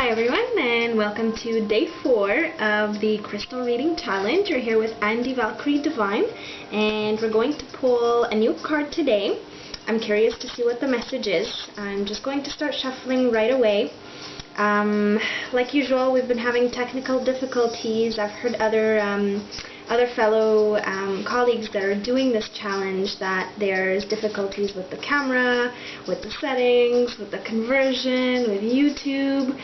Hi everyone, and welcome to day 4 of the Crystal Reading Challenge. We're here with Andy Valkyrie Divine, and we're going to pull a new card today. I'm curious to see what the message is. I'm just going to start shuffling right away. Like usual, we've been having technical difficulties. I've heard other fellow colleagues that are doing this challenge that there's difficulties with the camera, with the settings, with the conversion, with YouTube.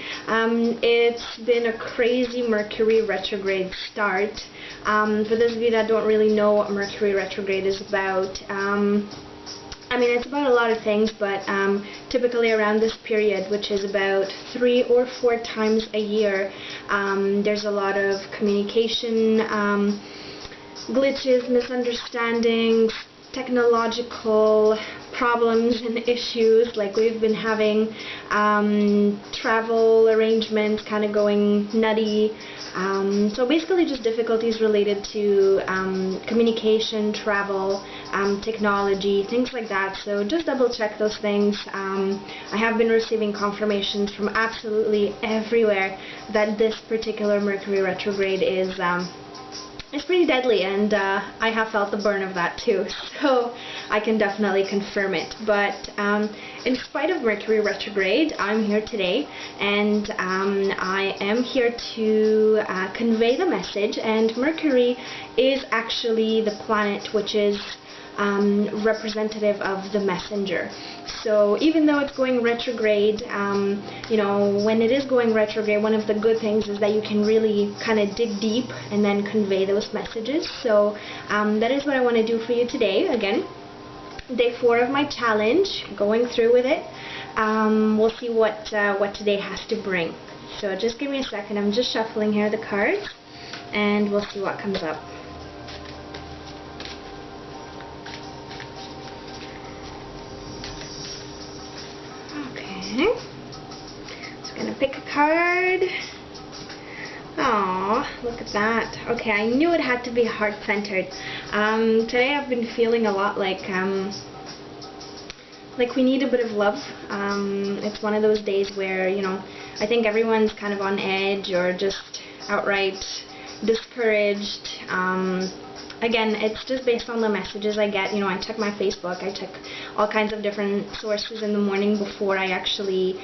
It's been a crazy Mercury retrograde start. For those of you that don't really know what Mercury retrograde is about, I mean, it's about a lot of things, but typically around this period, which is about 3 or 4 times a year, there's a lot of communication glitches, misunderstandings, technological problems and issues. Like we've been having travel arrangements kind of going nutty. So basically just difficulties related to communication, travel, technology, things like that. So just double check those things. I have been receiving confirmations from absolutely everywhere that this particular Mercury retrograde is it's pretty deadly, and I have felt the burn of that too, so I can definitely confirm it. But in spite of Mercury retrograde, I'm here today, and I am here to convey the message. And Mercury is actually the planet which is representative of the messenger. So even though it's going retrograde, you know, when it is going retrograde, one of the good things is that you can really kind of dig deep and then convey those messages. So that is what I want to do for you today. Again, day 4 of my challenge, going through with it. We'll see what today has to bring. So just give me a second. I'm just shuffling here the cards, and we'll see what comes up. Just gonna pick a card. Aww, look at that. Okay, I knew it had to be heart-centered. Today I've been feeling a lot like we need a bit of love. It's one of those days where, you know, I think everyone's kind of on edge or just outright discouraged. Again, it's just based on the messages I get. You know, I check my Facebook, I check all kinds of different sources in the morning before I actually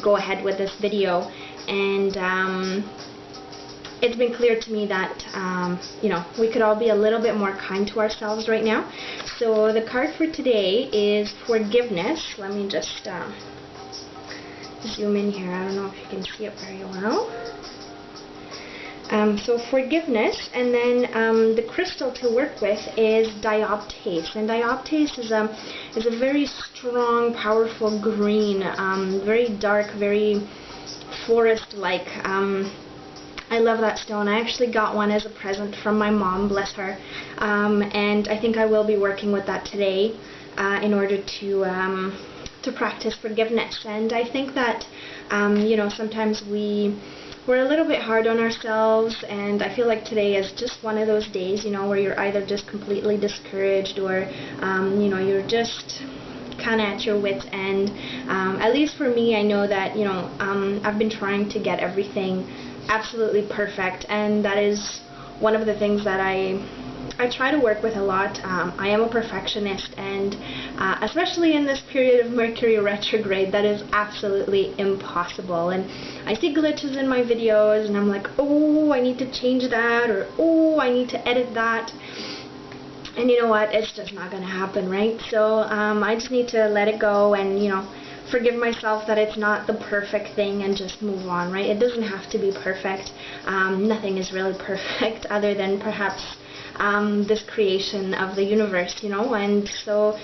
go ahead with this video. And it's been clear to me that, you know, we could all be a little bit more kind to ourselves right now. So the card for today is forgiveness. Let me just zoom in here. I don't know if you can see it very well. So forgiveness, and then the crystal to work with is Dioptase, and Dioptase is a very strong, powerful green, very dark, very forest-like. I love that stone. I actually got one as a present from my mom, bless her, and I think I will be working with that today in order to practice forgiveness. And I think that you know, sometimes we're a little bit hard on ourselves, and I feel like today is just one of those days, you know, where you're either just completely discouraged or, you know, you're just kind of at your wit's end. At least for me, I know that, you know, I've been trying to get everything absolutely perfect, and that is one of the things that I try to work with a lot. I am a perfectionist, and especially in this period of Mercury retrograde, that is absolutely impossible. And I see glitches in my videos, and I'm like, oh, I need to change that, or oh, I need to edit that. And you know what? It's just not going to happen, right? So I just need to let it go and, you know, forgive myself that it's not the perfect thing and just move on, right? It doesn't have to be perfect. Nothing is really perfect other than perhaps this creation of the universe, you know, and so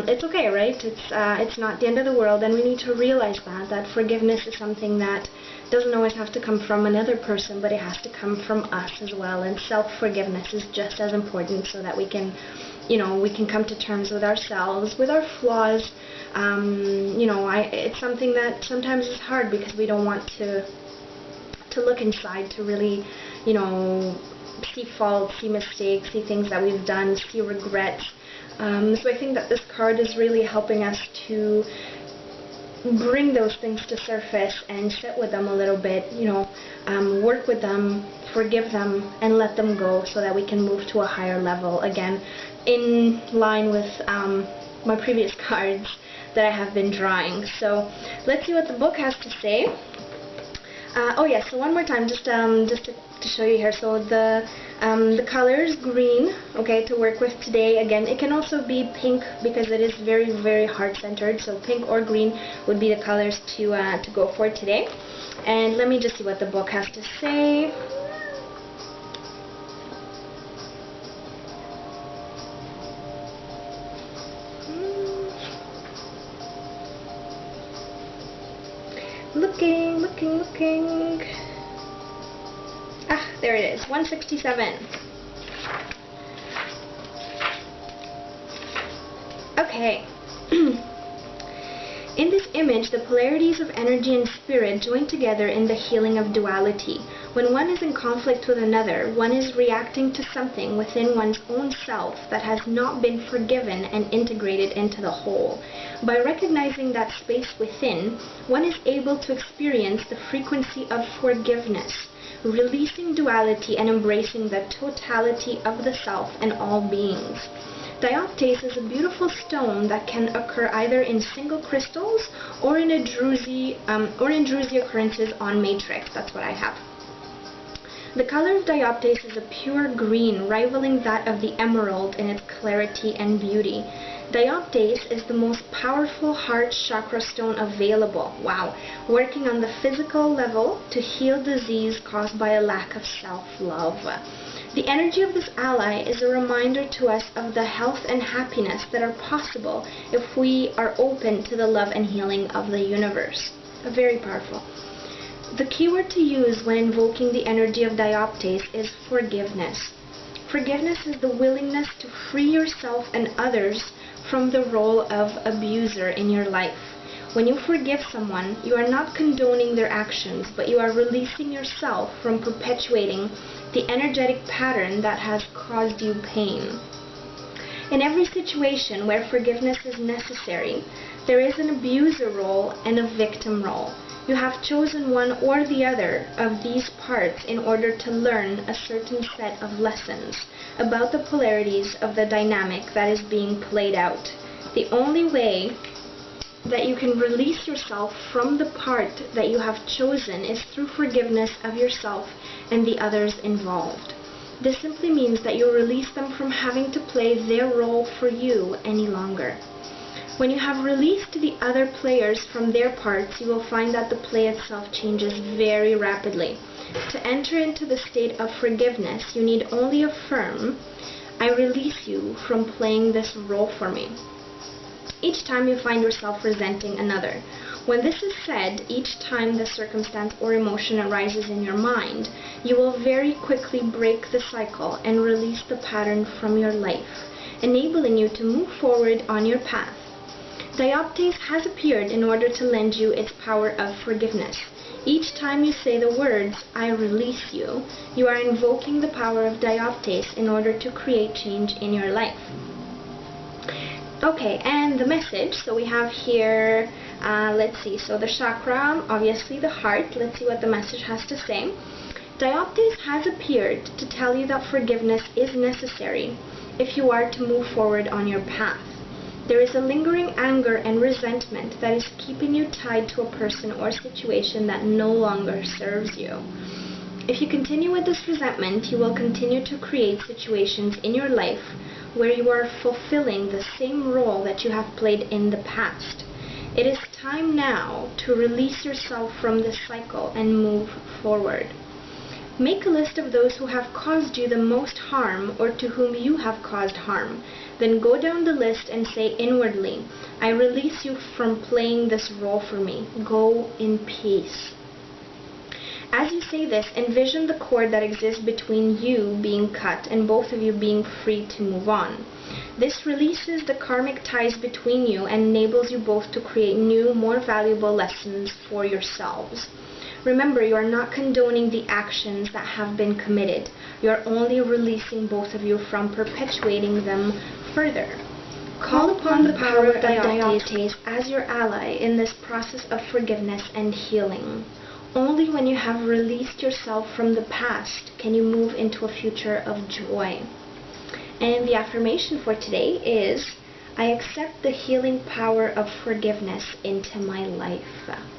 it's okay, right? It's not the end of the world, and we need to realize that forgiveness is something that doesn't always have to come from another person, but it has to come from us as well. And self-forgiveness is just as important, so that we can, you know, we can come to terms with ourselves, with our flaws. You know, it's something that sometimes is hard because we don't want to look inside to really, you know, see faults, see mistakes, see things that we've done, see regrets. So I think that this card is really helping us to bring those things to surface and sit with them a little bit, work with them, forgive them, and let them go so that we can move to a higher level, again, in line with my previous cards that I have been drawing. So let's see what the book has to say. So one more time, just to show you here. So the colors green, okay, to work with today. Again, it can also be pink because it is very, very heart-centered. So pink or green would be the colors to go for today. And let me just see what the book has to say. Looking. Ah, there it is, 167. Okay. In this image, the polarities of energy and spirit join together in the healing of duality. When one is in conflict with another, one is reacting to something within one's own self that has not been forgiven and integrated into the whole. By recognizing that space within, one is able to experience the frequency of forgiveness, releasing duality and embracing the totality of the self and all beings. Dioptase is a beautiful stone that can occur either in single crystals or in druzy occurrences on matrix. That's what I have. The color of dioptase is a pure green, rivaling that of the emerald in its clarity and beauty. Dioptase is the most powerful heart chakra stone available. Wow. Working on the physical level to heal disease caused by a lack of self-love. The energy of this ally is a reminder to us of the health and happiness that are possible if we are open to the love and healing of the universe. Very powerful. The keyword to use when invoking the energy of dioptase is forgiveness. Forgiveness is the willingness to free yourself and others from the role of abuser in your life. When you forgive someone, you are not condoning their actions, but you are releasing yourself from perpetuating the energetic pattern that has caused you pain. In every situation where forgiveness is necessary, there is an abuser role and a victim role. You have chosen one or the other of these parts in order to learn a certain set of lessons about the polarities of the dynamic that is being played out. The only way that you can release yourself from the part that you have chosen is through forgiveness of yourself and the others involved. This simply means that you release them from having to play their role for you any longer. When you have released the other players from their parts, you will find that the play itself changes very rapidly. To enter into the state of forgiveness, you need only affirm, "I release you from playing this role for me," each time you find yourself resenting another. When this is said, each time the circumstance or emotion arises in your mind, you will very quickly break the cycle and release the pattern from your life, enabling you to move forward on your path. Dioptase has appeared in order to lend you its power of forgiveness. Each time you say the words, "I release you," you are invoking the power of dioptase in order to create change in your life. Okay, and the message, so we have here, let's see, so the chakra, obviously the heart, let's see what the message has to say. Dioptase has appeared to tell you that forgiveness is necessary if you are to move forward on your path. There is a lingering anger and resentment that is keeping you tied to a person or situation that no longer serves you. If you continue with this resentment, you will continue to create situations in your life where you are fulfilling the same role that you have played in the past. It is time now to release yourself from this cycle and move forward. Make a list of those who have caused you the most harm or to whom you have caused harm. Then go down the list and say inwardly, "I release you from playing this role for me. Go in peace." As you say this, envision the cord that exists between you being cut and both of you being free to move on. This releases the karmic ties between you and enables you both to create new, more valuable lessons for yourselves. Remember, you are not condoning the actions that have been committed. You are only releasing both of you from perpetuating them further. Call upon the power of Dioptase as your ally in this process of forgiveness and healing. Only when you have released yourself from the past can you move into a future of joy. And the affirmation for today is, I accept the healing power of forgiveness into my life.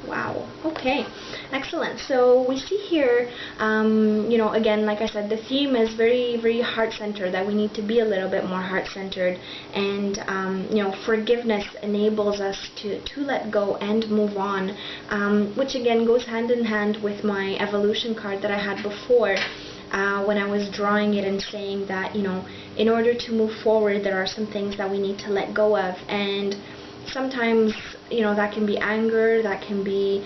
Wow. Okay. Excellent. So we see here, again, like I said, the theme is very, very heart-centered, that we need to be a little bit more heart-centered. And, forgiveness enables us to let go and move on, which again goes hand in hand with my evolution card that I had before. When I was drawing it and saying that, in order to move forward, there are some things that we need to let go of. And sometimes, that can be anger, that can be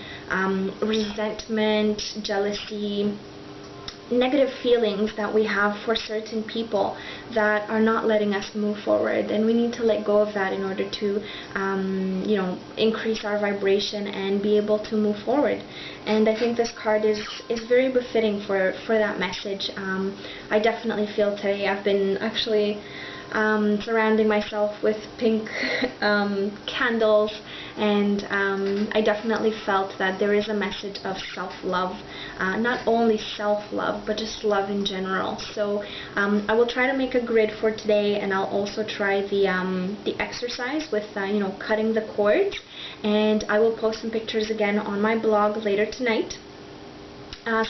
resentment, jealousy, negative feelings that we have for certain people that are not letting us move forward, and we need to let go of that in order to increase our vibration and be able to move forward. And I think this card is very befitting for that message. I definitely feel today I've been actually surrounding myself with pink candles, and I definitely felt that there is a message of self-love, not only self-love, but just love in general. So I will try to make a grid for today, and I'll also try the exercise with cutting the cords, and I will post some pictures again on my blog later tonight.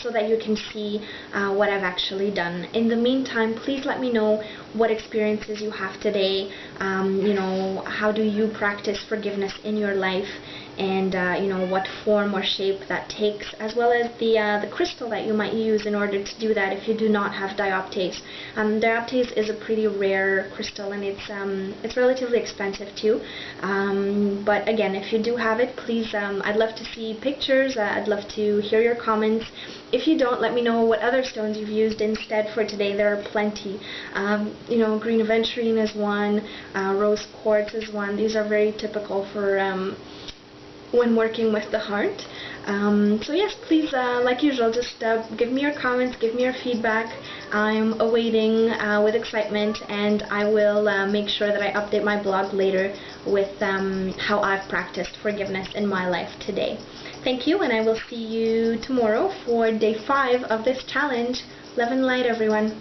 So that you can see what I've actually done. In the meantime, please let me know what experiences you have today. How do you practice forgiveness in your life, and what form or shape that takes, as well as the crystal that you might use in order to do that if you do not have Dioptase. Dioptase is a pretty rare crystal, and it's relatively expensive too. But again, if you do have it, please, I'd love to see pictures. I'd love to hear your comments. If you don't, let me know what other stones you've used instead for today. There are plenty. Green aventurine is one, rose quartz is one. These are very typical for when working with the heart. So yes, please, like usual, just give me your comments, give me your feedback. I'm awaiting with excitement, and I will make sure that I update my blog later with how I've practiced forgiveness in my life today. Thank you, and I will see you tomorrow for day 5 of this challenge. Love and light, everyone.